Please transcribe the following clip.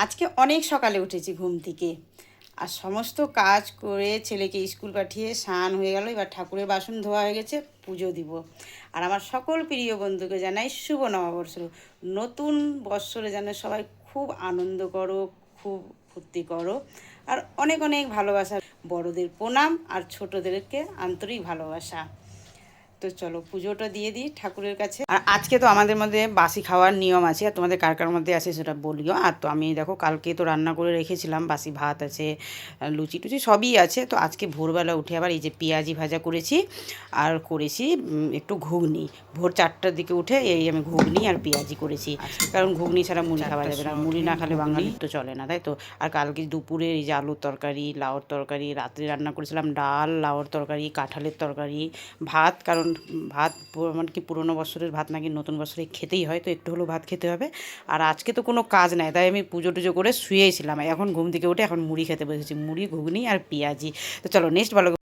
আজকে অনেক সকালে উঠেছি ঘুম থেকে, আর সমস্ত কাজ করে ছেলেকে স্কুল পাঠিয়ে স্নান হয়ে গেল। এবার ঠাকুরের বাসন ধোয়া হয়ে গেছে, পুজো দিব। আর আমার সকল প্রিয় বন্ধুকে জানাই শুভ নববর্ষ। নতুন বৎসরে যেন সবাই খুব আনন্দ করো, খুব ফুর্তি করো, আর অনেক অনেক ভালোবাসা। বড়দের প্রণাম আর ছোটদেরকে আন্তরিক ভালোবাসা। তো চলো পুজোটা দিয়ে দিই ঠাকুরের কাছে। আর আজকে তো আমাদের মধ্যে বাসি খাওয়ার নিয়ম আছে, আর তোমাদের কার কার মধ্যে আছে সেটা বলিও। আর তো আমি দেখো কালকে তো রান্না করে রেখেছিলাম, বাসি ভাত আছে, লুচি টুচি সবই আছে। তো আজকে ভোরবেলা উঠে আবার এই যে পেঁয়াজি ভাজা করেছি, আর করেছি একটু ঘুগনি। ভোর 4টার দিকে উঠে এই আমি ঘুগনি আর পেঁয়াজি করেছি, কারণ ঘুগনি ছাড়া মুড়ি খাওয়া যাবে না, মুড়ি না খেলে বাঙালির তো চলে না, তাই তো। আর কালকে দুপুরে এই যে আলুর তরকারি, লাউর তরকারি, রাত্রে রান্না করেছিলাম ডাল, লাউর তরকারি, কাঁঠালের তরকারি, ভাত। কারণ ভাত মানে কি পুরোনো বছরের ভাত নাকি নতুন বছরে খেতেই হয়, তো একটু হলেও ভাত খেতে হবে। আর আজকে তো কোনো কাজ নাই, তাই আমি পুজো টুজো করে শুয়েছিলাম। এখন ঘুম থেকে উঠে এখন মুড়ি খেতে বসেছি, মুড়ি ঘুগনি আর পেঁয়াজি। তো চলো নেক্সট ভালো